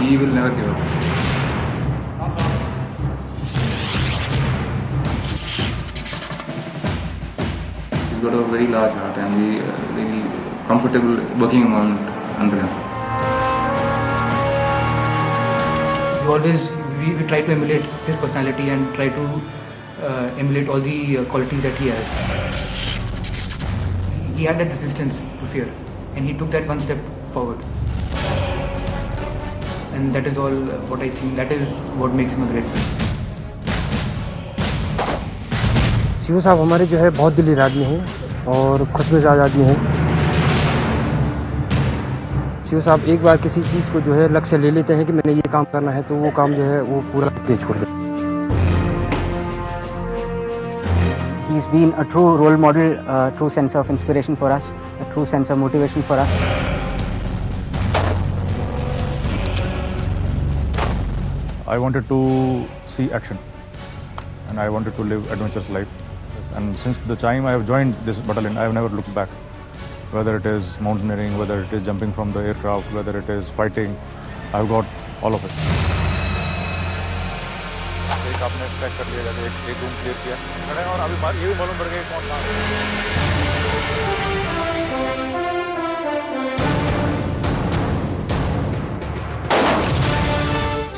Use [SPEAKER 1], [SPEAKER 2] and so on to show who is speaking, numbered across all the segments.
[SPEAKER 1] he will never give up. He's got a very large heart and we really comfortable working under him.
[SPEAKER 2] We try to emulate his personality and try to emulate all the qualities that he has. He had that resistance to fear and he took that one step forward. And that is all what I think, that is what makes him a great man.
[SPEAKER 3] CO साहब हमारे जो है बहुत दिलेर आदमी हैं और खुशमिजाज आदमी हैं। सीओ साहब एक बार किसी चीज़ को जो है लक्ष्य ले लेते हैं कि मैंने ये काम करना है तो वो काम जो है वो पूरा करके छोड़ देते हैं।
[SPEAKER 4] He's been a true role model, a true sense of inspiration for us, a true sense of motivation for us.
[SPEAKER 5] I wanted to see action and I wanted to live adventurous life. And since the time I have joined this battalion, I have never looked back. Whether it is mountaineering, whether it is jumping from the aircraft, whether it is fighting, I have got all of it. एक आपने stack कर लिया जाके एक room clear किया खड़े और अभी ये भी मालूम पड़ गया कौन कहाँ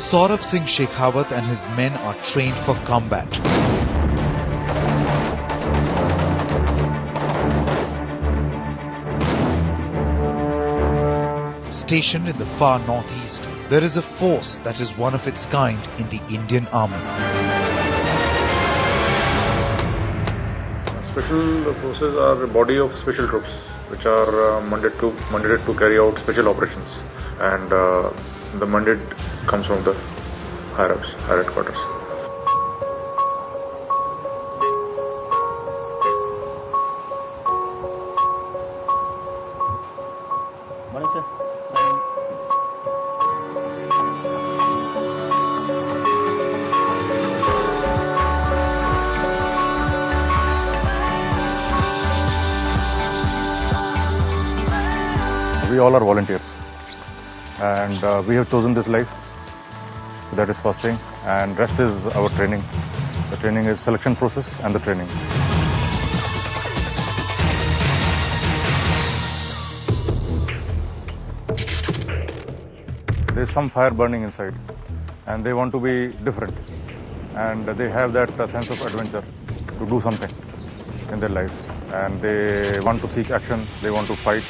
[SPEAKER 6] Saurabh Singh Shekhawat and his men are trained for combat. Stationed in the far northeast, there is a force that is one of its kind in the Indian Army.
[SPEAKER 5] Special forces are a body of special troops which are mandated to carry out special operations, and the mandate comes from the higher ups, higher headquarters.
[SPEAKER 4] Morning, sir.
[SPEAKER 5] We all are volunteers and we have chosen this life. That is first thing, and rest is our training. The training is selection process and the training. There is some fire burning inside and they want to be different, and they have that sense of adventure to do something in their lives, and they want to seek action, they want to fight.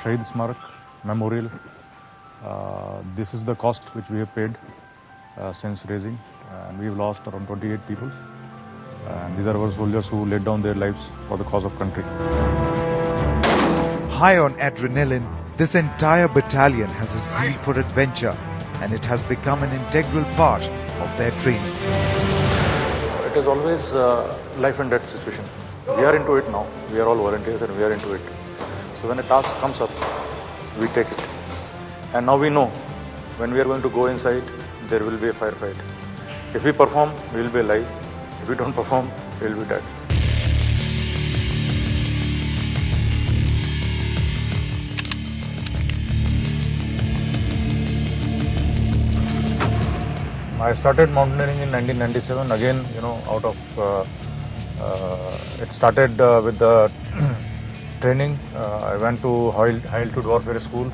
[SPEAKER 5] Shahid Smarak Memorial. This is the cost which we have paid since raising, and we have lost around 28 people. And these are our soldiers who laid down their lives for the cause of country.
[SPEAKER 6] High on adrenaline, this entire battalion has a zeal for adventure, and it has become an integral part of their training.
[SPEAKER 5] It is always life and death situation. We are into it now. We are all volunteers and we are into it. So when a task comes up, we take it. And now we know when we are going to go inside, there will be a firefight. If we perform, we will be alive. If we don't perform, we will be dead. I started mountaineering in 1997. Again, out of it started with the training. I went to high altitude warfare school.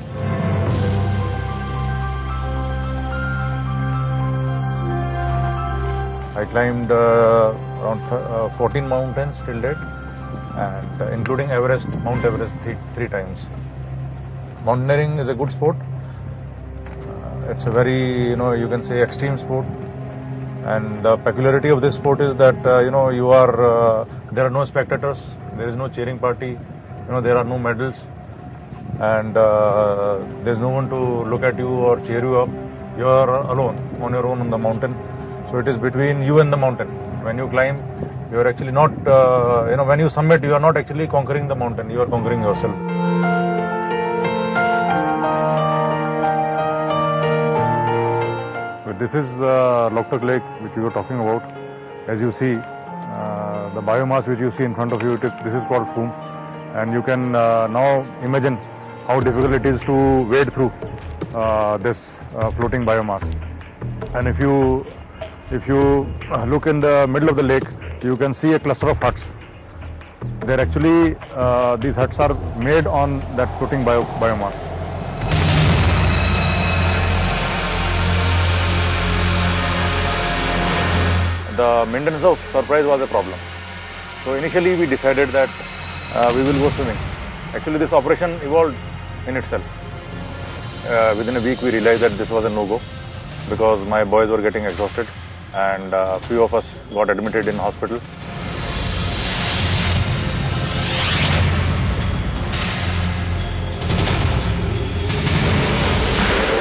[SPEAKER 5] I climbed around 14 mountains till date, and including Everest, Mount Everest three times. Mountaineering is a good sport. It's a very, you can say extreme sport. And the peculiarity of this sport is that, there are no spectators, there is no cheering party, there are no medals, and there's no one to look at you or cheer you up. You are alone, on your own on the mountain. So it is between you and the mountain. When you climb, You are actually not, when you summit, you are not actually conquering the mountain, you are conquering yourself. So this is Loktak Lake which we were talking about. As you see, the biomass which you see in front of you, this is called foam. And you can now imagine how difficult it is to wade through this floating biomass. And if you look in the middle of the lake, you can see a cluster of huts. They're actually, these huts are made on that floating biomass. The maintenance of surprise was a problem. So initially we decided that we will go swimming. Actually this operation evolved in itself. Within a week we realized that this was a no-go because my boys were getting exhausted and a few of us got admitted in hospital.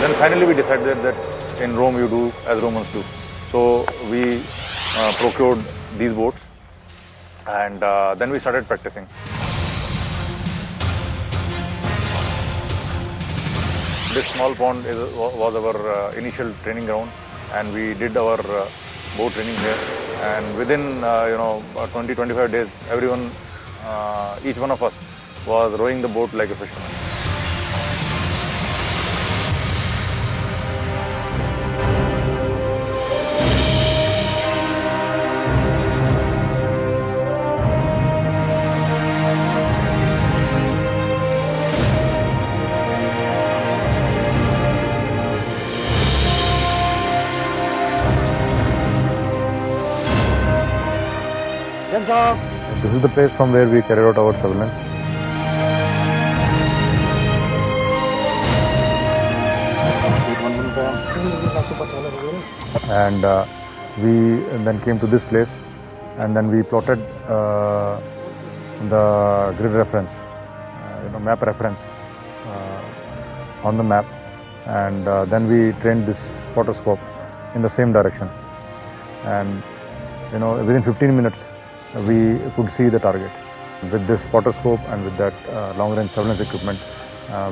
[SPEAKER 5] Then finally we decided that in Rome you do as Romans do. So we procured these boats and then we started practicing. This small pond was our initial training ground and we did our boat training here, and within 20-25 days everyone, each one of us was rowing the boat like a fisherman. This is the place from where we carried out our surveillance. And we then came to this place and then we plotted the grid reference, map reference on the map, and then we trained this spotter scope in the same direction, and within 15 minutes we could see the target. With this spotter scope and with that long-range surveillance equipment,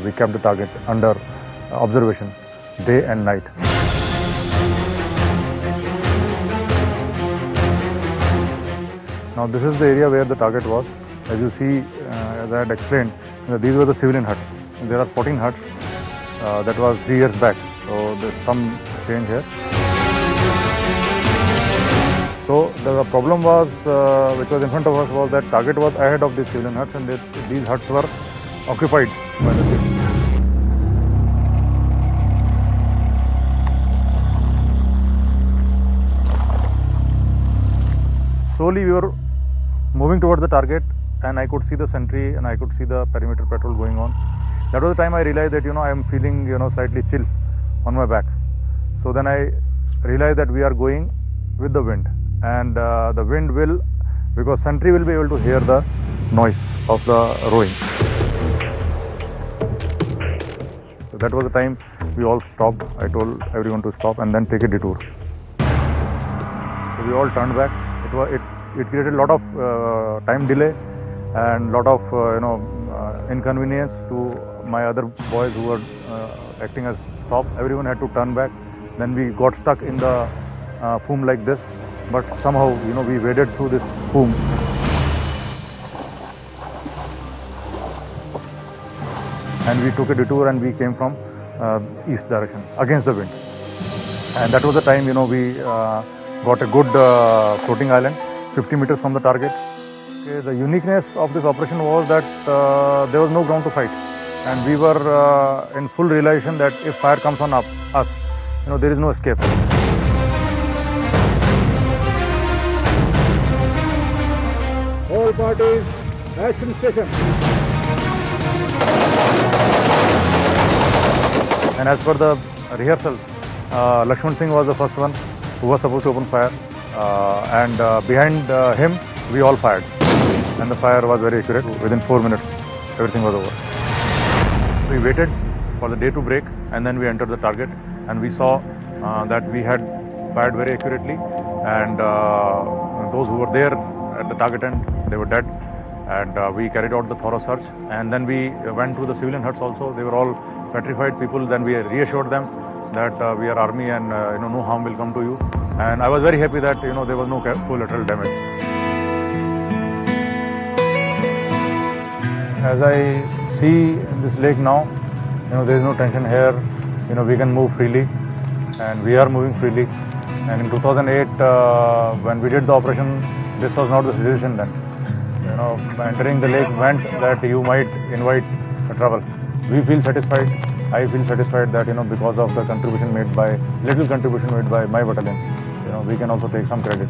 [SPEAKER 5] we kept the target under observation day and night. Now this is the area where the target was. As you see, as I had explained, these were the civilian huts. There are 14 huts. That was 3 years back, so there's some change here. So the problem was, which was in front of us, was that target was ahead of these civilian huts, and these huts were occupied by the civilians. Slowly we were moving towards the target, and I could see the sentry and I could see the perimeter patrol going on. That was the time I realized that I am feeling slightly chill on my back. So then I realized that we are going with the wind. And the wind will, because sentry will be able to hear the noise of the rowing. So that was the time we all stopped. I told everyone to stop and then take a detour. So we all turned back. It created a lot of time delay and lot of inconvenience to my other boys who were acting as stop. Everyone had to turn back. Then we got stuck in the foam like this. But somehow, we waded through this foam. And we took a detour and we came from east direction, against the wind. And that was the time, we got a good floating island, 50 meters from the target. Okay, the uniqueness of this operation was that there was no ground to fight. And we were in full realization that if fire comes on us, there is no escape.
[SPEAKER 7] All parties, action station.
[SPEAKER 5] And as per the rehearsal, Lakshman Singh was the first one who was supposed to open fire. And behind him, we all fired. And the fire was very accurate. Within 4 minutes, everything was over. We waited for the day to break and then we entered the target. And we saw that we had fired very accurately. And those who were there at the target end, they were dead. And we carried out the thorough search. And then we went to the civilian huts also. They were all petrified people. Then we reassured them that we are army and no harm will come to you. And I was very happy that there was no collateral damage. As I see in this lake now, there is no tension here. We can move freely, and we are moving freely. And in 2008, when we did the operation, this was not the situation then. Entering the lake meant that you might invite trouble. We feel satisfied. I feel satisfied that because of the contribution made by my battalion, we can also take some credit.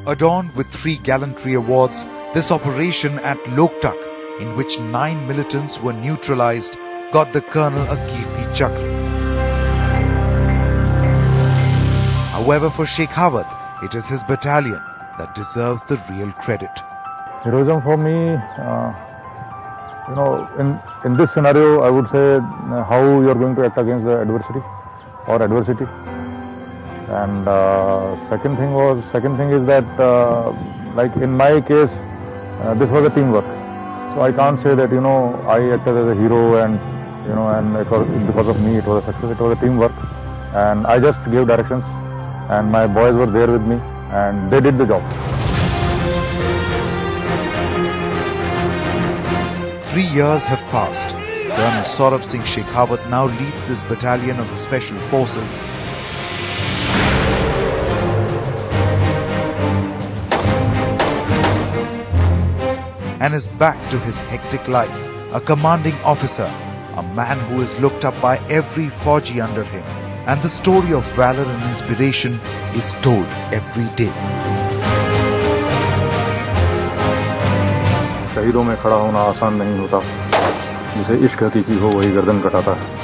[SPEAKER 6] Adorned with 3 gallantry awards, this operation at Loktak, in which 9 militants were neutralized, got the colonel a Kirti Chakra. However, for Shekhawat, it is his battalion that deserves the real credit.
[SPEAKER 5] Heroism for me, in this scenario, I would say how you are going to act against the adversity. And second thing is that, like in my case, this was a teamwork. So I can't say that I acted as a hero and because of me it was a success. It was a teamwork, and I just gave directions, and my boys were there with me, and they did the job.
[SPEAKER 6] 3 years have passed. Colonel Saurabh Singh Shekhawat now leads this battalion of the Special Forces. And is back to his hectic life, a commanding officer, a man who is looked up by every Fauji under him. And the story of valor and inspiration is told every day.
[SPEAKER 5] शहीदों में खड़ा होना आसान नहीं होता, जिसे इश्क हकीकी हो वही गर्दन कटाता है।